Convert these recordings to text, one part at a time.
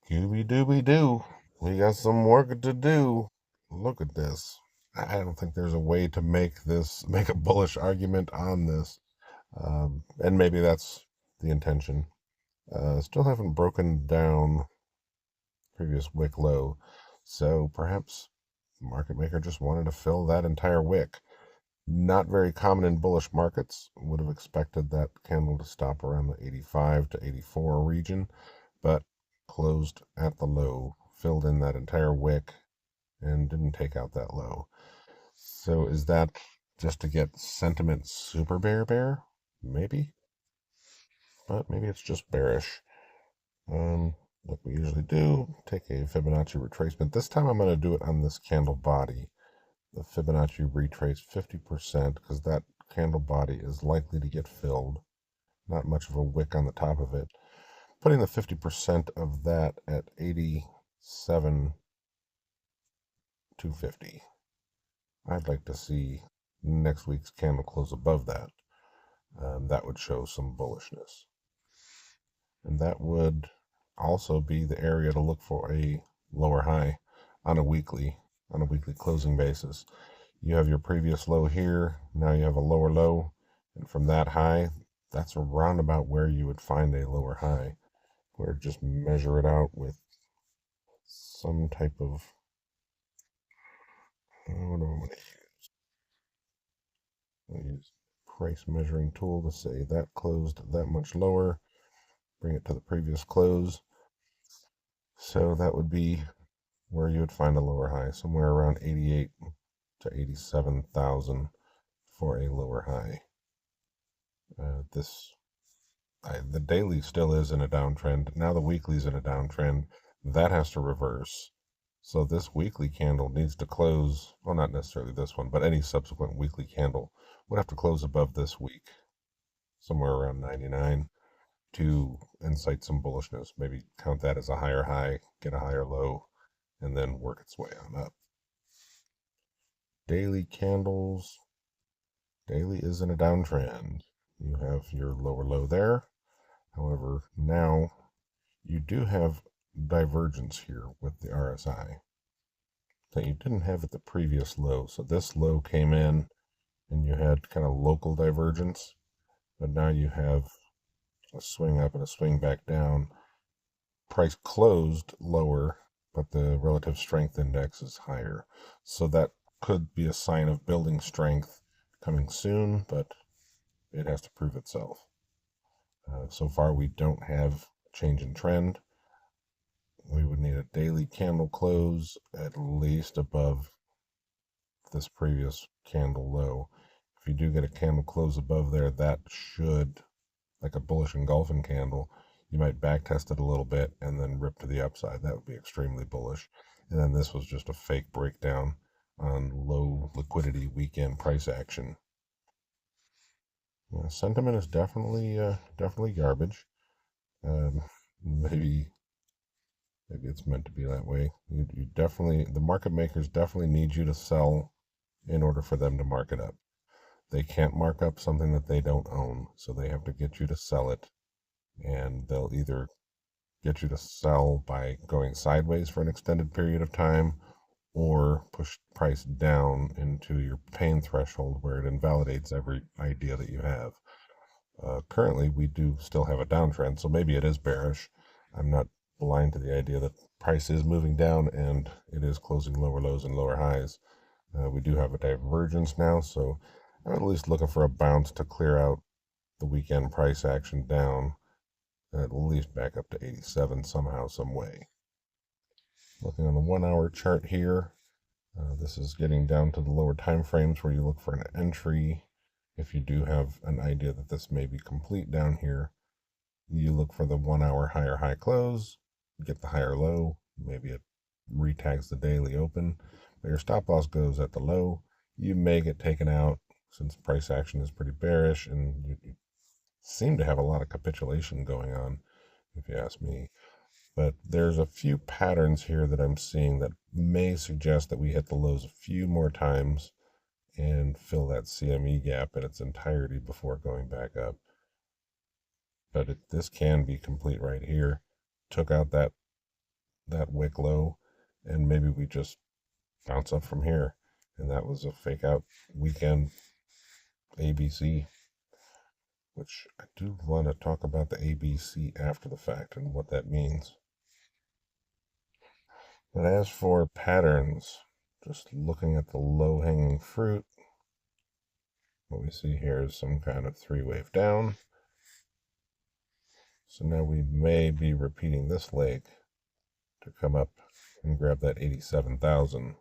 Scooby-Dooby-Doo. We got some work to do. Look at this. I don't think there's a way to make a bullish argument on this. And maybe that's the intention. Still haven't broken down previous wick low. So perhaps market maker just wanted to fill that entire wick. Not very common in bullish markets. Would have expected that candle to stop around the 85 to 84 region, but closed at the low, filled in that entire wick, and didn't take out that low. So is that just to get sentiment super bear? Maybe, but maybe it's just bearish. Like we usually do, take a Fibonacci retracement. This time I'm going to do it on this candle body. The Fibonacci retrace 50% because that candle body is likely to get filled. Not much of a wick on the top of it. Putting the 50% of that at 87,250. I'd like to see next week's candle close above that. That would show some bullishness. And that would also be the area to look for a lower high on a weekly closing basis. You have your previous low here, now you have a lower low, and from that high, that's around about where you would find a lower high, where just measure it out with some type of, what do I want to use? I'll use price measuring tool to say that closed that much lower, bring it to the previous close. So that would be where you would find a lower high, somewhere around 88 to 87,000 for a lower high. The daily still is in a downtrend. Now the weekly's in a downtrend. That has to reverse. So this weekly candle needs to close, well, not necessarily this one, but any subsequent weekly candle would have to close above this week, somewhere around 99, to incite some bullishness. Maybe count that as a higher high, get a higher low, and then work its way on up. Daily candles. Daily is in a downtrend. You have your lower low there. However, now you do have divergence here with the RSI that you didn't have at the previous low. So this low came in and you had kind of local divergence, but now you have a swing up and a swing back down. Price closed lower, but the relative strength index is higher. So that could be a sign of building strength coming soon, but it has to prove itself. So far, we don't have change in trend. We would need a daily candle close at least above this previous candle low. If you do get a candle close above there, that should, like a bullish engulfing candle, you might backtest it a little bit and then rip to the upside. That would be extremely bullish. And then this was just a fake breakdown on low liquidity weekend price action. Sentiment is definitely garbage. Maybe it's meant to be that way. You definitely, the market makers definitely need you to sell in order for them to mark it up. They can't mark up something that they don't own, so they have to get you to sell it, and they'll either get you to sell by going sideways for an extended period of time, or push price down into your pain threshold where it invalidates every idea that you have. Currently, we do still have a downtrend, so maybe it is bearish. I'm not blind to the idea that price is moving down and it is closing lower lows and lower highs. We do have a divergence now, so I'm at least looking for a bounce to clear out the weekend price action down, at least back up to 87 somehow, some way. Looking on the 1 hour chart here, this is getting down to the lower time frames where you look for an entry. If you do have an idea that this may be complete down here, you look for the 1 hour higher high close, get the higher low, maybe it retags the daily open, but your stop loss goes at the low. You may get taken out since price action is pretty bearish, and you seem to have a lot of capitulation going on, if you ask me. But there's a few patterns here that I'm seeing that may suggest that we hit the lows a few more times and fill that CME gap in its entirety before going back up. But this can be complete right here. Took out that that wick low, and maybe we just bounce up from here. And that was a fake out weekend ABC, which I do want to talk about the ABC after the fact and what that means. But as for patterns, just looking at the low hanging fruit, what we see here is some kind of three wave down. So now we may be repeating this leg to come up and grab that 87,000,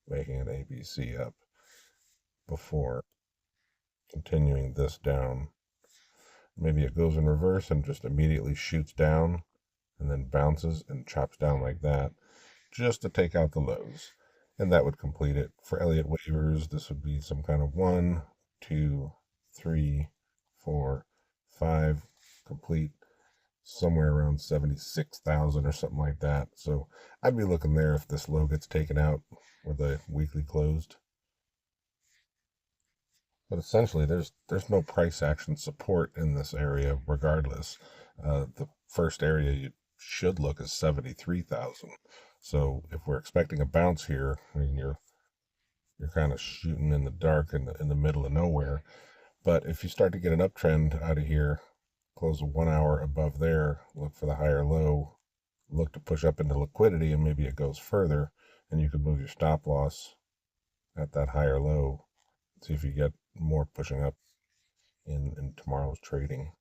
making an ABC up before continuing this down. Maybe it goes in reverse and just immediately shoots down and then bounces and chops down like that just to take out the lows. And that would complete it. For Elliott waivers, this would be some kind of 1, 2, 3, 4, 5 complete, somewhere around 76,000 or something like that. So I'd be looking there if this low gets taken out or the weekly closed. But essentially, there's no price action support in this area regardless. The first area you should look is 73,000. So if we're expecting a bounce here, I mean, you're kind of shooting in the dark in the middle of nowhere. But if you start to get an uptrend out of here, close a 1 hour above there, look for the higher low, look to push up into liquidity, and maybe it goes further, and you could move your stop loss at that higher low. See if you get more pushing up in tomorrow's trading.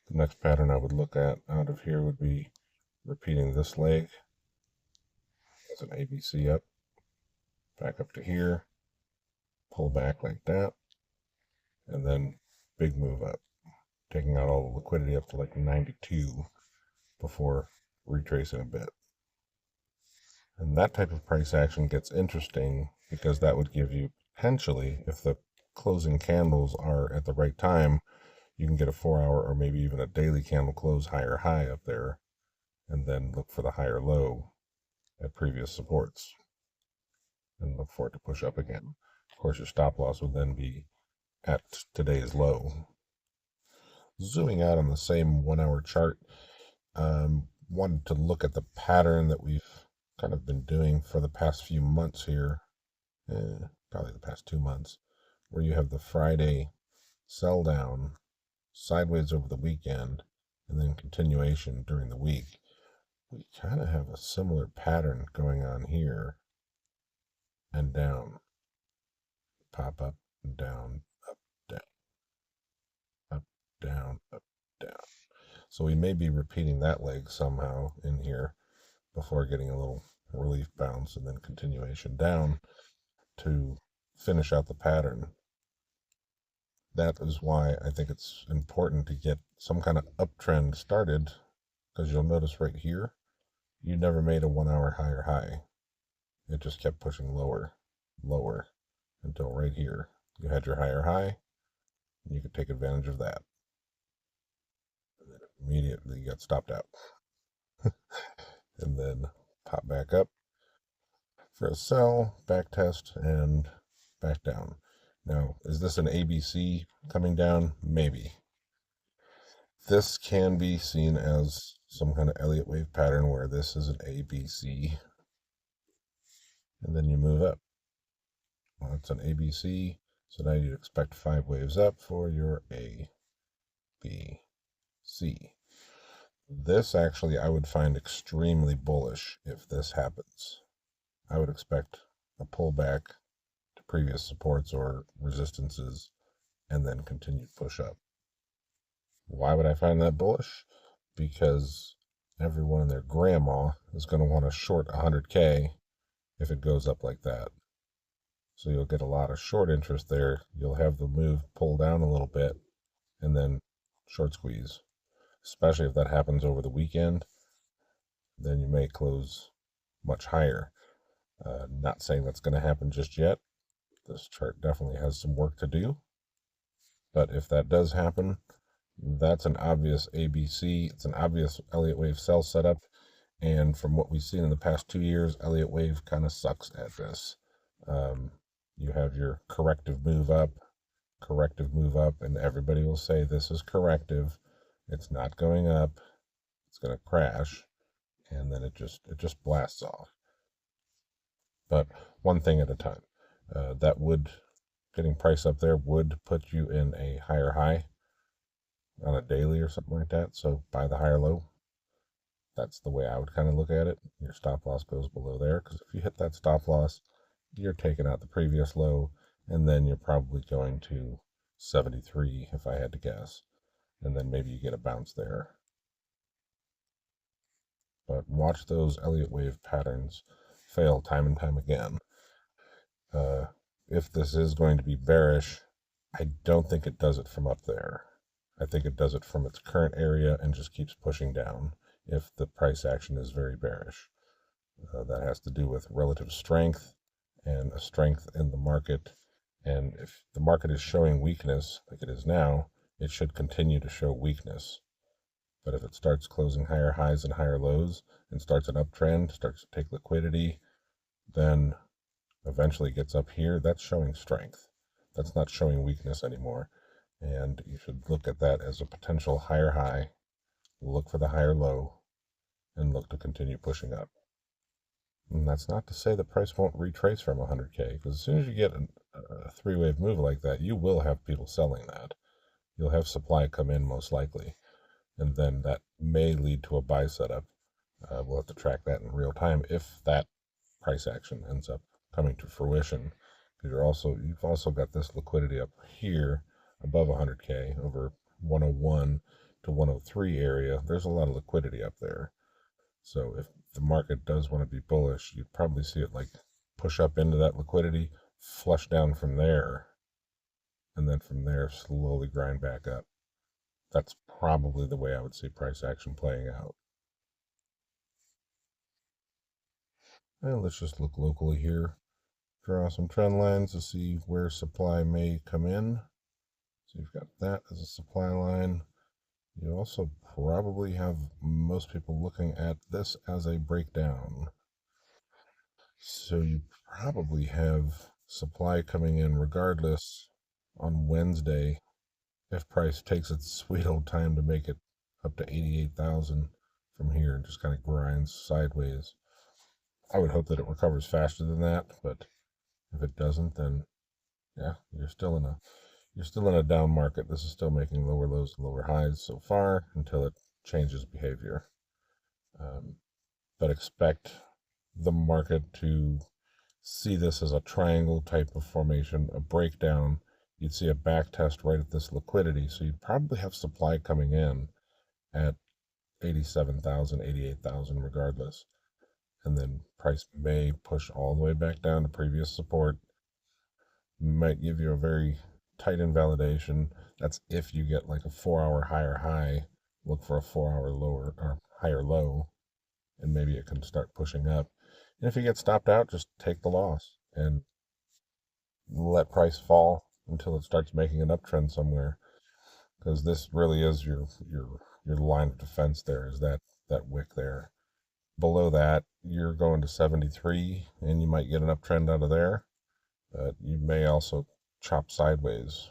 The next pattern I would look at out of here would be repeating this leg as an ABC up, back up to here, pull back like that, and then big move up, taking out all the liquidity up to like 92 before retracing a bit. And that type of price action gets interesting because that would give you potentially, if the closing candles are at the right time, you can get a 4 hour or maybe even a daily candle close higher high up there, and then look for the higher low at previous supports and look for it to push up again. Of course, your stop loss would then be at today's low. Zooming out on the same 1 hour chart, wanted to look at the pattern that we've kind of been doing for the past few months here, probably the past 2 months, where you have the Friday sell down, sideways over the weekend, and then continuation during the week. We kind of have a similar pattern going on here, and down, pop up, down, up, down, up, down, up, down. So we may be repeating that leg somehow in here before getting a little relief bounce and then continuation down to finish out the pattern. That is why I think it's important to get some kind of uptrend started, because you'll notice right here, you never made a 1 hour higher high. It just kept pushing lower, lower, until right here. You had your higher high, and you could take advantage of that. And then immediately you got stopped out. And then pop back up for a sell, back test, and back down. Now, is this an ABC coming down? Maybe. This can be seen as some kind of Elliott wave pattern where this is an ABC, and then you move up. Well, it's an ABC, so now you'd expect 5 waves up for your A, B, C. This actually I would find extremely bullish if this happens. I would expect a pullback to previous supports or resistances and then continued push up. Why would I find that bullish? Because everyone and their grandma is going to want to short 100K if it goes up like that. So you'll get a lot of short interest there. You'll have the move pull down a little bit and then short squeeze. Especially if that happens over the weekend, then you may close much higher. Not saying that's going to happen just yet. This chart definitely has some work to do. But if that does happen, that's an obvious ABC. It's an obvious Elliott wave sell setup. And from what we've seen in the past 2 years, Elliott wave kind of sucks at this. You have your corrective move up, and everybody will say this is corrective. It's not going up. It's going to crash. and then it just blasts off. But one thing at a time. That would getting price up there would put you in a higher high on a daily or something like that. So buy the higher low. That's the way I would kind of look at it. Your stop loss goes below there, because if you hit that stop loss, you're taking out the previous low, and then you're probably going to 73 if I had to guess, and then maybe you get a bounce there. But watch those Elliott wave patterns fail time and time again. If this is going to be bearish, I don't think it does it from up there. I think it does it from its current area and just keeps pushing down if the price action is very bearish. That has to do with relative strength and a strength in the market. And if the market is showing weakness like it is now, it should continue to show weakness. But if it starts closing higher highs and higher lows and starts an uptrend, starts to take liquidity, then eventually gets up here, that's showing strength. That's not showing weakness anymore. And you should look at that as a potential higher high, look for the higher low, and look to continue pushing up. And that's not to say the price won't retrace from 100K, because as soon as you get a three-wave move like that, you will have people selling that. You'll have supply come in most likely, and then that may lead to a buy setup. We'll have to track that in real time if that price action ends up coming to fruition, because you've also got this liquidity up here above 100K over 101 to 103 area. There's a lot of liquidity up there. So if the market does want to be bullish, you'd probably see it like push up into that liquidity, flush down from there, and then from there slowly grind back up. That's probably the way I would see price action playing out. And let's just look locally here. Draw some trend lines to see where supply may come in. So you've got that as a supply line. You also probably have most people looking at this as a breakdown. So you probably have supply coming in regardless on Wednesday if price takes its sweet old time to make it up to 88,000 from here and just kind of grinds sideways. I would hope that it recovers faster than that, but if it doesn't, then yeah, you're still in a down market. This is still making lower lows and lower highs so far until it changes behavior. But expect the market to see this as a triangle type of formation, a breakdown. You'd see a back test right at this liquidity. So you'd probably have supply coming in at 87,000, 88,000 regardless. And then price may push all the way back down to previous support. Might give you a very tight invalidation. That's if you get like a 4-hour higher high, look for a 4-hour lower or higher low, and maybe it can start pushing up. And if you get stopped out, just take the loss and let price fall until it starts making an uptrend somewhere. Because this really is your line of defense. There is that wick there. Below that, you're going to 73, and you might get an uptrend out of there. But you may also chop sideways,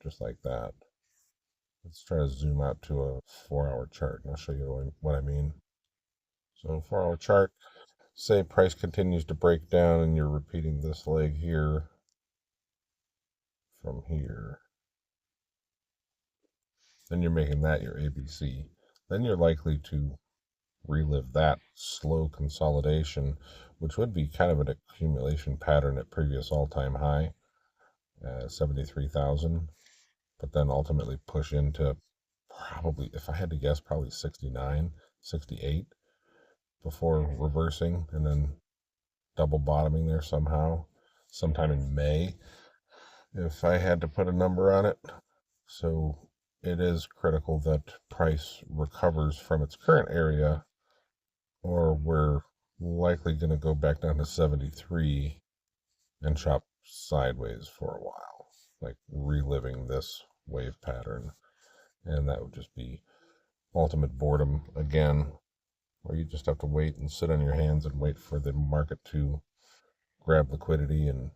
just like that. Let's try to zoom out to a 4-hour chart, and I'll show you what I mean. So 4-hour chart, say price continues to break down, and you're repeating this leg here from here. Then you're making that your ABC. Then you're likely to relive that slow consolidation, which would be kind of an accumulation pattern at previous all-time high, 73,000, but then ultimately push into probably, if I had to guess, probably 69, 68 before reversing and then double bottoming there sometime in May, if I had to put a number on it. So it is critical that price recovers from its current area, or we're likely going to go back down to 73 and chop sideways for a while, like reliving this wave pattern. And that would just be ultimate boredom again, where you just have to wait and sit on your hands and wait for the market to grab liquidity and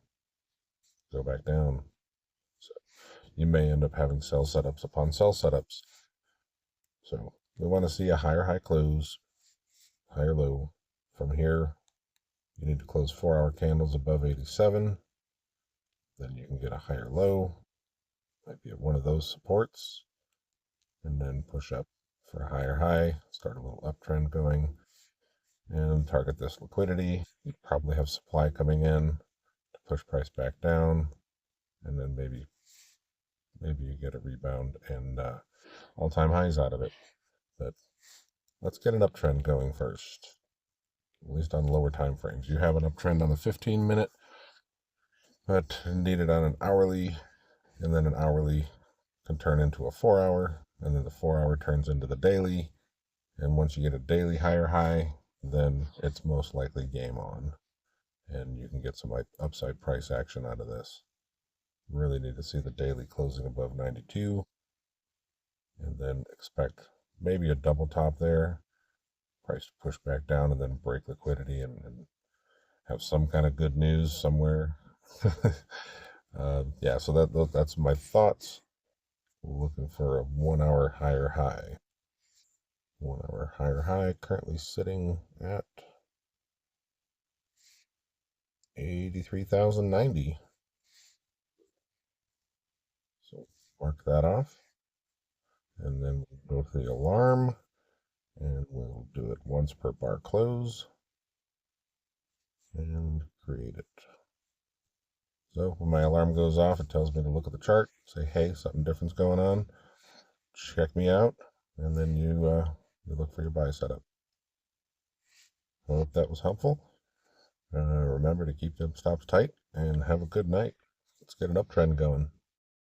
go back down. So you may end up having sell setups upon sell setups. So we want to see a higher high close, higher low. From here, you need to close 4-hour candles above 87. Then you can get a higher low, might be at one of those supports, and then push up for a higher high, start a little uptrend going, and target this liquidity. You probably have supply coming in to push price back down, and then maybe you get a rebound and all-time highs out of it. But let's get an uptrend going first, at least on lower time frames. You have an uptrend on the 15-minute, but need it on an hourly, and then an hourly can turn into a 4-hour, and then the 4-hour turns into the daily. And once you get a daily higher high, then it's most likely game on, and you can get some upside price action out of this. Really need to see the daily closing above 92, and then expect maybe a double top there, price to push back down, and then break liquidity and have some kind of good news somewhere. Yeah, so that's my thoughts. Looking for a 1-hour higher high. 1-hour higher high currently sitting at 83,090. So mark that off, and then we'll go to the alarm, and we'll do it once per bar close and create it. So when my alarm goes off, it tells me to look at the chart, say, hey, something different's going on, check me out, and then you look for your buy setup. I hope that was helpful. Remember to keep them stops tight and have a good night. Let's get an uptrend going.